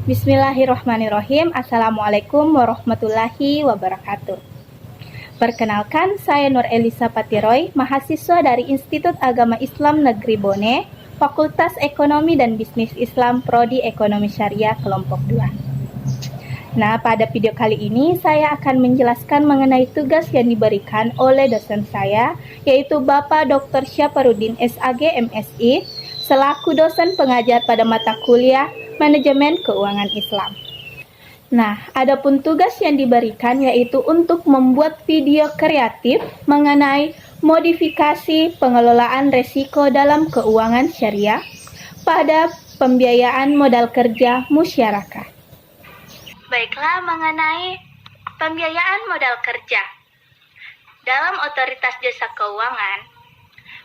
Bismillahirrahmanirrahim. Assalamualaikum warahmatullahi wabarakatuh. Perkenalkan, saya Nur Elisa Patiroy, mahasiswa dari Institut Agama Islam Negeri Bone, Fakultas Ekonomi dan Bisnis Islam Prodi Ekonomi Syariah Kelompok 2. Nah, pada video kali ini saya akan menjelaskan mengenai tugas yang diberikan oleh dosen saya, yaitu Bapak Dr. Syaparudin SAG MSI, selaku dosen pengajar pada mata kuliah Manajemen Keuangan Islam. Nah, adapun tugas yang diberikan yaitu untuk membuat video kreatif mengenai modifikasi pengelolaan resiko dalam keuangan syariah pada pembiayaan modal kerja musyarakah. Baiklah, mengenai pembiayaan modal kerja. Dalam Otoritas Jasa Keuangan,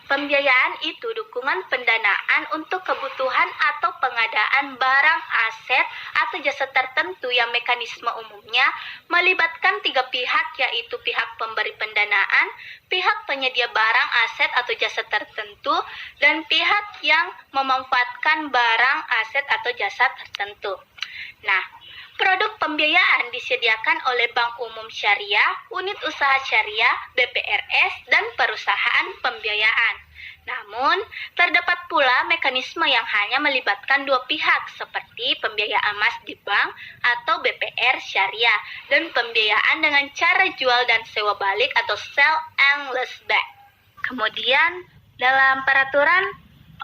pembiayaan itu dukungan pendanaan untuk kebutuhan atau pengadaan barang, aset, atau jasa tertentu yang mekanisme umumnya melibatkan tiga pihak, yaitu pihak pemberi pendanaan, pihak penyedia barang, aset, atau jasa tertentu, dan pihak yang memanfaatkan barang, aset, atau jasa tertentu. Nah, produk pembiayaan disediakan oleh Bank Umum Syariah, Unit Usaha Syariah, BPRS, dan perusahaan pembiayaan. Namun, terdapat pula mekanisme yang hanya melibatkan dua pihak seperti pembiayaan emas di bank atau BPR Syariah dan pembiayaan dengan cara jual dan sewa balik atau sell and leaseback. Kemudian, dalam peraturan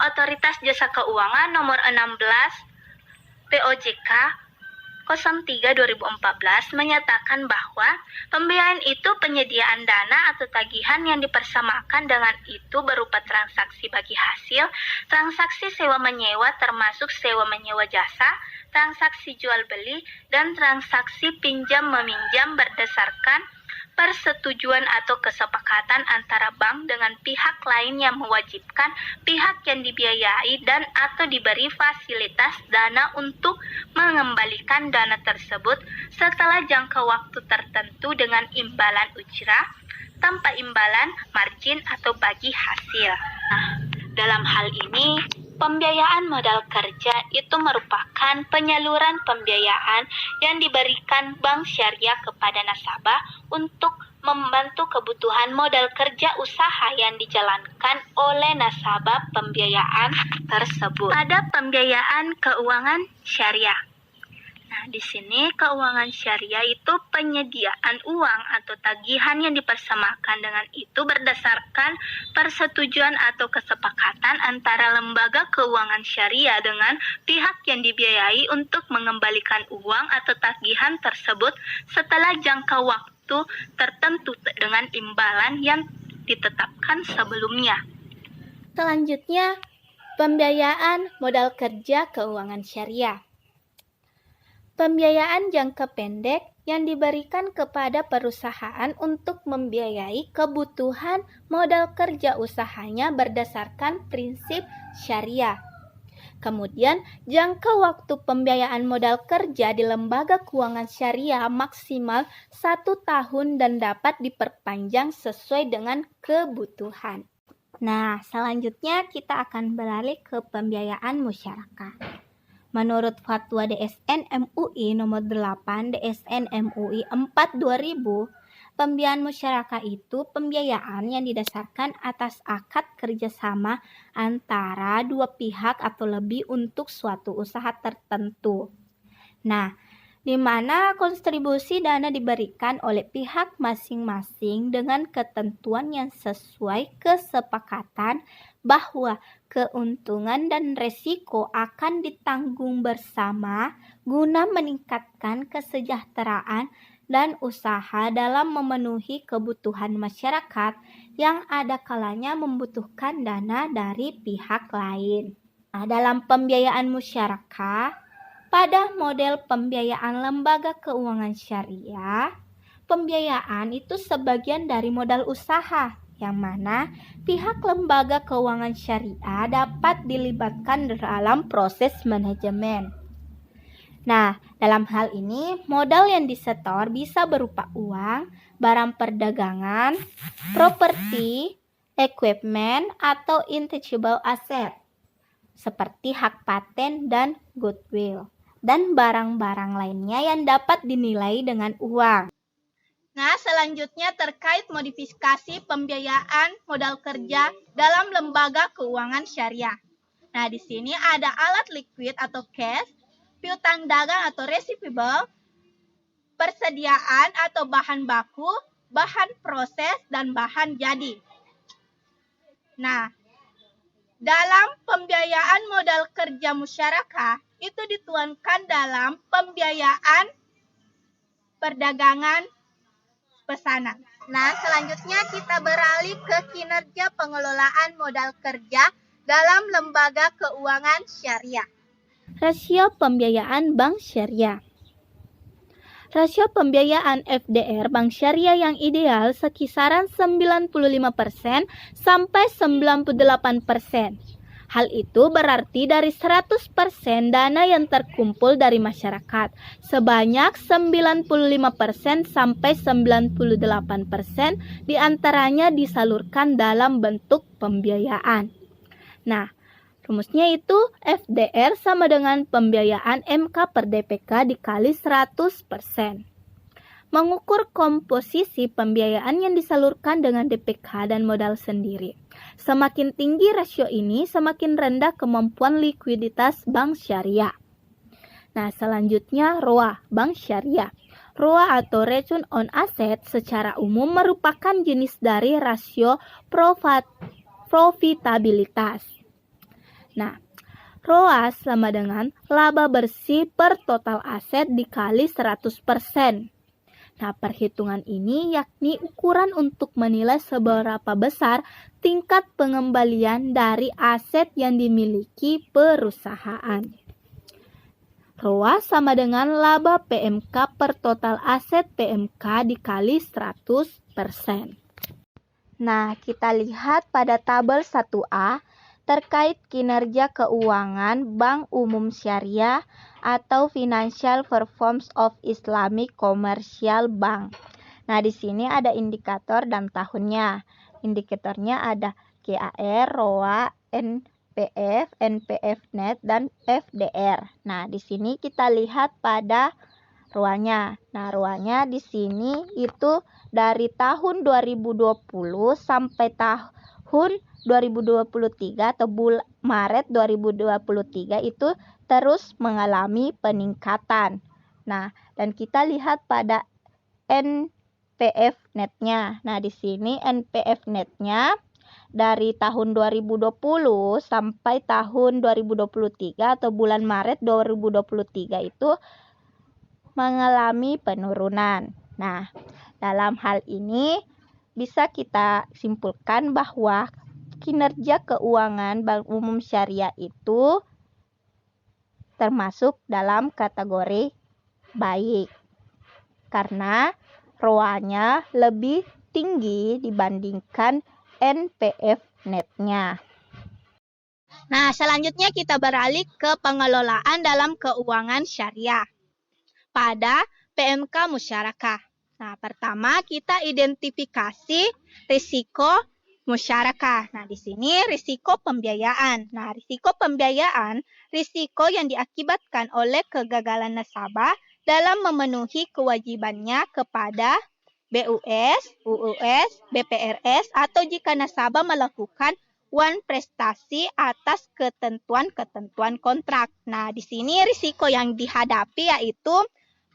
Otoritas Jasa Keuangan nomor 16 POJK 03/2014 menyatakan bahwa pembiayaan itu penyediaan dana atau tagihan yang dipersamakan dengan itu berupa transaksi bagi hasil, transaksi sewa menyewa termasuk sewa menyewa jasa, transaksi jual beli, dan transaksi pinjam meminjam berdasarkan persetujuan atau kesepakatan antara bank dengan pihak lain yang mewajibkan pihak yang dibiayai dan atau diberi fasilitas dana untuk mengembalikan dana tersebut setelah jangka waktu tertentu dengan imbalan ujrah, tanpa imbalan, margin, atau bagi hasil. Nah, dalam hal ini, pembiayaan modal kerja itu merupakan penyaluran pembiayaan yang diberikan bank syariah kepada nasabah untuk membantu kebutuhan modal kerja usaha yang dijalankan oleh nasabah pembiayaan tersebut. Ada pembiayaan keuangan syariah. Nah, di sini keuangan syariah itu penyediaan uang atau tagihan yang dipersamakan dengan itu berdasarkan persetujuan atau kesepakatan antara lembaga keuangan syariah dengan pihak yang dibiayai untuk mengembalikan uang atau tagihan tersebut setelah jangka waktu tertentu dengan imbalan yang ditetapkan sebelumnya. Selanjutnya, pembiayaan modal kerja keuangan syariah. Pembiayaan jangka pendek yang diberikan kepada perusahaan untuk membiayai kebutuhan modal kerja usahanya berdasarkan prinsip syariah. Kemudian, jangka waktu pembiayaan modal kerja di lembaga keuangan syariah maksimal 1 tahun dan dapat diperpanjang sesuai dengan kebutuhan. Nah, selanjutnya kita akan beralih ke pembiayaan musyarakah. Menurut Fatwa DSN MUI nomor 8 DSN MUI 4/2000, pembiayaan musyarakah itu pembiayaan yang didasarkan atas akad kerjasama antara dua pihak atau lebih untuk suatu usaha tertentu. Nah, di mana kontribusi dana diberikan oleh pihak masing-masing dengan ketentuan yang sesuai kesepakatan bahwa keuntungan dan resiko akan ditanggung bersama guna meningkatkan kesejahteraan dan usaha dalam memenuhi kebutuhan masyarakat yang ada kalanya membutuhkan dana dari pihak lain. Nah, dalam pembiayaan musyarakah, pada model pembiayaan lembaga keuangan syariah, pembiayaan itu sebagian dari modal usaha yang mana pihak lembaga keuangan syariah dapat dilibatkan dalam proses manajemen. Nah, dalam hal ini modal yang disetor bisa berupa uang, barang perdagangan, properti, equipment, atau intangible asset seperti hak paten dan goodwill, dan barang-barang lainnya yang dapat dinilai dengan uang. Nah, selanjutnya terkait modifikasi pembiayaan modal kerja dalam lembaga keuangan syariah. Nah, di sini ada alat likuid atau cash, piutang dagang atau receivable, persediaan atau bahan baku, bahan proses, dan bahan jadi. Nah, dalam pembiayaan modal kerja musyarakah itu dituangkan dalam pembiayaan perdagangan pesanan. Nah, selanjutnya kita beralih ke kinerja pengelolaan modal kerja dalam lembaga keuangan syariah. Rasio pembiayaan bank syariah. Rasio pembiayaan FDR bank syariah yang ideal sekisaran 95% sampai 98%. Hal itu berarti dari 100% dana yang terkumpul dari masyarakat, sebanyak 95% sampai 98% diantaranya disalurkan dalam bentuk pembiayaan. Nah, rumusnya itu FDR sama dengan pembiayaan MK per DPK dikali 100%. Mengukur komposisi pembiayaan yang disalurkan dengan DPK dan modal sendiri. Semakin tinggi rasio ini, semakin rendah kemampuan likuiditas bank syariah. Nah, selanjutnya ROA, bank syariah. ROA atau Return on Asset secara umum merupakan jenis dari rasio profitabilitas. Nah, ROA sama dengan laba bersih per total aset dikali 100%. Nah, perhitungan ini yakni ukuran untuk menilai seberapa besar tingkat pengembalian dari aset yang dimiliki perusahaan. ROA sama dengan laba PMK per total aset PMK dikali 100%. Nah, kita lihat pada tabel 1A terkait kinerja keuangan Bank Umum Syariah atau Financial Performance of Islamic Commercial Bank. Nah, di sini ada indikator dan tahunnya. Indikatornya ada KAR, ROA, NPF, NPF net, dan FDR. Nah, di sini kita lihat pada ROA-nya. Nah, ROA-nya di sini itu dari tahun 2020 sampai tahun 2023 atau Maret 2023 itu terus mengalami peningkatan. Nah, dan kita lihat pada NPF net-nya. Nah, di sini NPF net-nya dari tahun 2020 sampai tahun 2023 atau bulan Maret 2023 itu mengalami penurunan. Nah, dalam hal ini bisa kita simpulkan bahwa kinerja keuangan Bank Umum Syariah itu termasuk dalam kategori baik karena ROA-nya lebih tinggi dibandingkan NPF net-nya. Nah, selanjutnya kita beralih ke pengelolaan dalam keuangan syariah pada PMK musyarakah. Nah, pertama kita identifikasi risiko musyarakah. Nah, di sini risiko pembiayaan. Nah, risiko pembiayaan, risiko yang diakibatkan oleh kegagalan nasabah dalam memenuhi kewajibannya kepada BUS, UUS, BPRS, atau jika nasabah melakukan prestasi atas ketentuan-ketentuan kontrak. Nah, di sini risiko yang dihadapi yaitu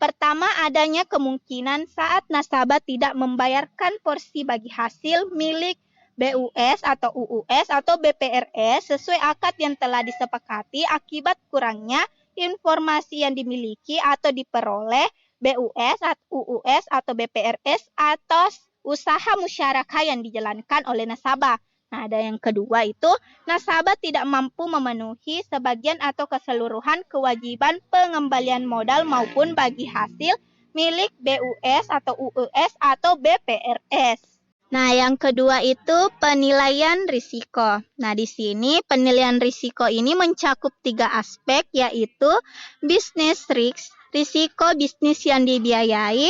pertama, adanya kemungkinan saat nasabah tidak membayarkan porsi bagi hasil milik BUS atau UUS atau BPRS sesuai akad yang telah disepakati akibat kurangnya informasi yang dimiliki atau diperoleh BUS, UUS atau BPRS atas usaha musyarakah yang dijalankan oleh nasabah. Nah, ada yang kedua itu nasabah tidak mampu memenuhi sebagian atau keseluruhan kewajiban pengembalian modal maupun bagi hasil milik BUS atau UUS atau BPRS. Nah, yang kedua itu penilaian risiko. Nah, di sini penilaian risiko ini mencakup 3 aspek, yaitu business risk, risiko bisnis yang dibiayai,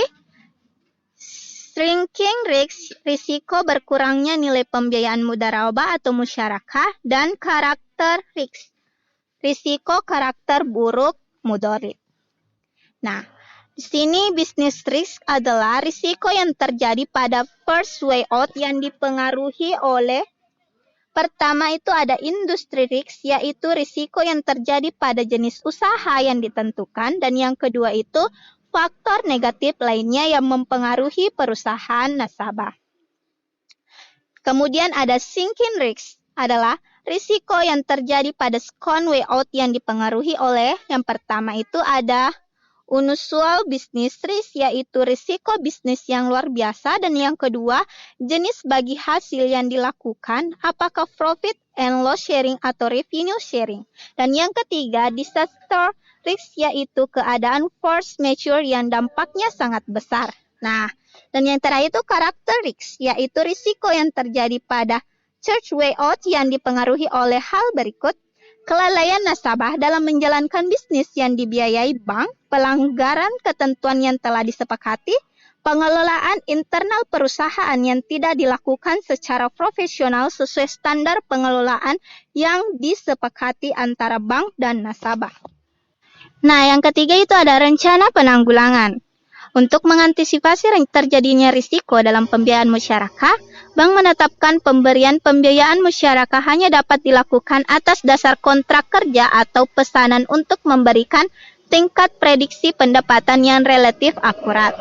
shrinking risk, risiko berkurangnya nilai pembiayaan mudharabah atau musyarakah, dan karakter risk, risiko karakter buruk mudharib. Nah, di sini business risk adalah risiko yang terjadi pada first way out yang dipengaruhi oleh pertama itu ada industri risk, yaitu risiko yang terjadi pada jenis usaha yang ditentukan, dan yang kedua itu faktor negatif lainnya yang mempengaruhi perusahaan nasabah. Kemudian ada sinking risk adalah risiko yang terjadi pada second way out yang dipengaruhi oleh yang pertama itu ada unusual business risk, yaitu risiko bisnis yang luar biasa, dan yang kedua jenis bagi hasil yang dilakukan, apakah profit and loss sharing atau revenue sharing, dan yang ketiga disaster risk, yaitu keadaan force majeure yang dampaknya sangat besar. Nah, dan yang terakhir itu karakter risk, yaitu risiko yang terjadi pada third way out yang dipengaruhi oleh hal berikut: kelalaian nasabah dalam menjalankan bisnis yang dibiayai bank, pelanggaran ketentuan yang telah disepakati, pengelolaan internal perusahaan yang tidak dilakukan secara profesional sesuai standar pengelolaan yang disepakati antara bank dan nasabah. Nah, yang ketiga itu ada rencana penanggulangan. Untuk mengantisipasi terjadinya risiko dalam pembiayaan musyarakah, bank menetapkan pemberian pembiayaan musyarakah hanya dapat dilakukan atas dasar kontrak kerja atau pesanan untuk memberikan tingkat prediksi pendapatan yang relatif akurat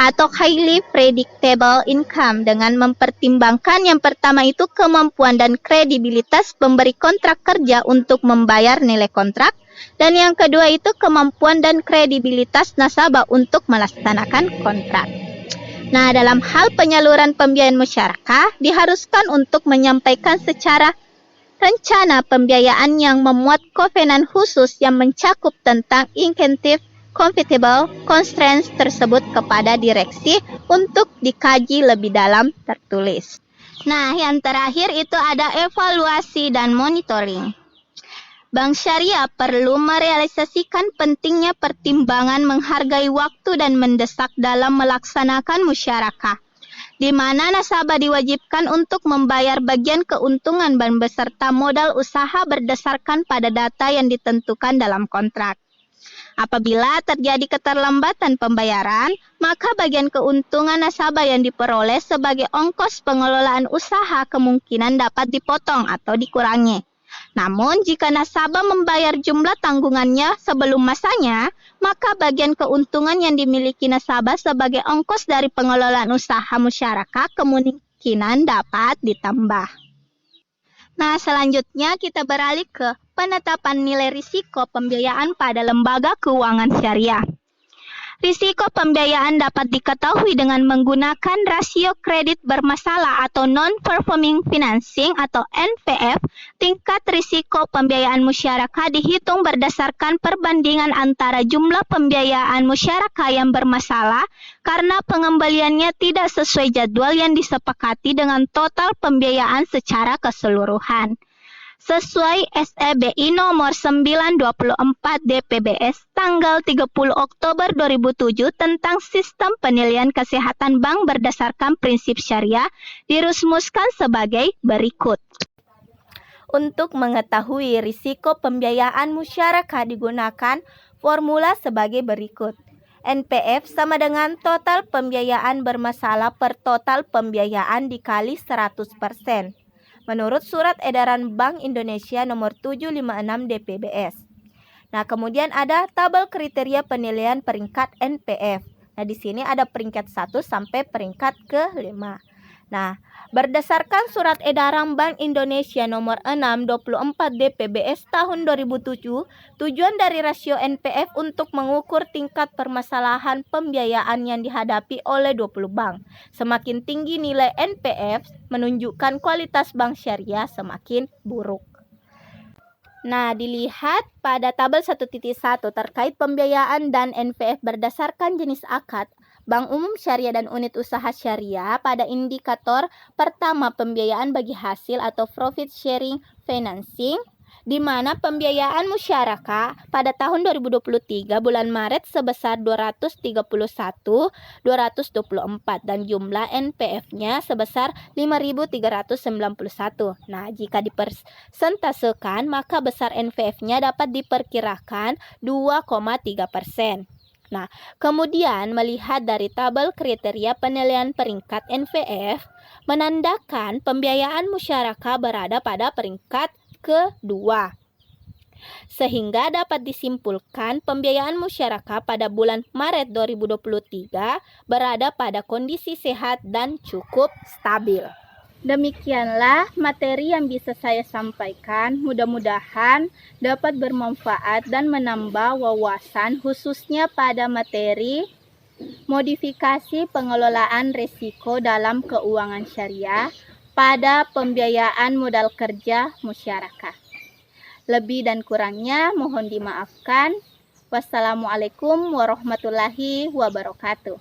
atau highly predictable income, dengan mempertimbangkan yang pertama itu kemampuan dan kredibilitas pemberi kontrak kerja untuk membayar nilai kontrak, dan yang kedua itu kemampuan dan kredibilitas nasabah untuk melaksanakan kontrak. Nah, dalam hal penyaluran pembiayaan musyarakah diharuskan untuk menyampaikan secara rencana pembiayaan yang memuat kovenan khusus yang mencakup tentang insentif compatible constraints tersebut kepada direksi untuk dikaji lebih dalam tertulis. Nah, yang terakhir itu ada evaluasi dan monitoring. Bank syariah perlu merealisasikan pentingnya pertimbangan menghargai waktu dan mendesak dalam melaksanakan musyarakah, di mana nasabah diwajibkan untuk membayar bagian keuntungan dan beserta modal usaha berdasarkan pada data yang ditentukan dalam kontrak. Apabila terjadi keterlambatan pembayaran, maka bagian keuntungan nasabah yang diperoleh sebagai ongkos pengelolaan usaha kemungkinan dapat dipotong atau dikurangi. Namun, jika nasabah membayar jumlah tanggungannya sebelum masanya, maka bagian keuntungan yang dimiliki nasabah sebagai ongkos dari pengelolaan usaha musyarakah kemungkinan dapat ditambah. Nah, selanjutnya kita beralih ke penetapan nilai risiko pembiayaan pada lembaga keuangan syariah. Risiko pembiayaan dapat diketahui dengan menggunakan rasio kredit bermasalah atau non-performing financing atau NPF. Tingkat risiko pembiayaan musyarakah dihitung berdasarkan perbandingan antara jumlah pembiayaan musyarakah yang bermasalah karena pengembaliannya tidak sesuai jadwal yang disepakati dengan total pembiayaan secara keseluruhan. Sesuai SEBI nomor 924 DPBS tanggal 30 Oktober 2007 tentang sistem penilaian kesehatan bank berdasarkan prinsip syariah dirumuskan sebagai berikut. Untuk mengetahui risiko pembiayaan musyarakah digunakan formula sebagai berikut. NPF sama dengan total pembiayaan bermasalah per total pembiayaan dikali 100%. Menurut Surat Edaran Bank Indonesia nomor 756 DPBS. Nah, kemudian ada tabel kriteria penilaian peringkat NPF. Nah, di sini ada peringkat 1 sampai peringkat ke-5. Nah, berdasarkan Surat Edaran Bank Indonesia nomor 624 DPBS tahun 2007, tujuan dari rasio NPF untuk mengukur tingkat permasalahan pembiayaan yang dihadapi oleh 20 bank. Semakin tinggi nilai NPF, menunjukkan kualitas bank syariah semakin buruk. Nah, dilihat pada tabel 1.1 terkait pembiayaan dan NPF berdasarkan jenis akad. Bank Umum Syariah dan unit usaha syariah pada indikator pertama pembiayaan bagi hasil atau profit sharing financing, di mana pembiayaan musyarakah pada tahun 2023 bulan Maret sebesar 231.224 dan jumlah NPF-nya sebesar 5.391. Nah, jika dipersentasekan maka besar NPF-nya dapat diperkirakan 2,3%. Nah, kemudian melihat dari tabel kriteria penilaian peringkat NPF menandakan pembiayaan musyarakah berada pada peringkat kedua. Sehingga dapat disimpulkan pembiayaan musyarakah pada bulan Maret 2023 berada pada kondisi sehat dan cukup stabil. Demikianlah materi yang bisa saya sampaikan. Mudah-mudahan dapat bermanfaat dan menambah wawasan khususnya pada materi modifikasi pengelolaan risiko dalam keuangan syariah pada pembiayaan modal kerja musyarakah. Lebih dan kurangnya mohon dimaafkan. Wassalamualaikum warahmatullahi wabarakatuh.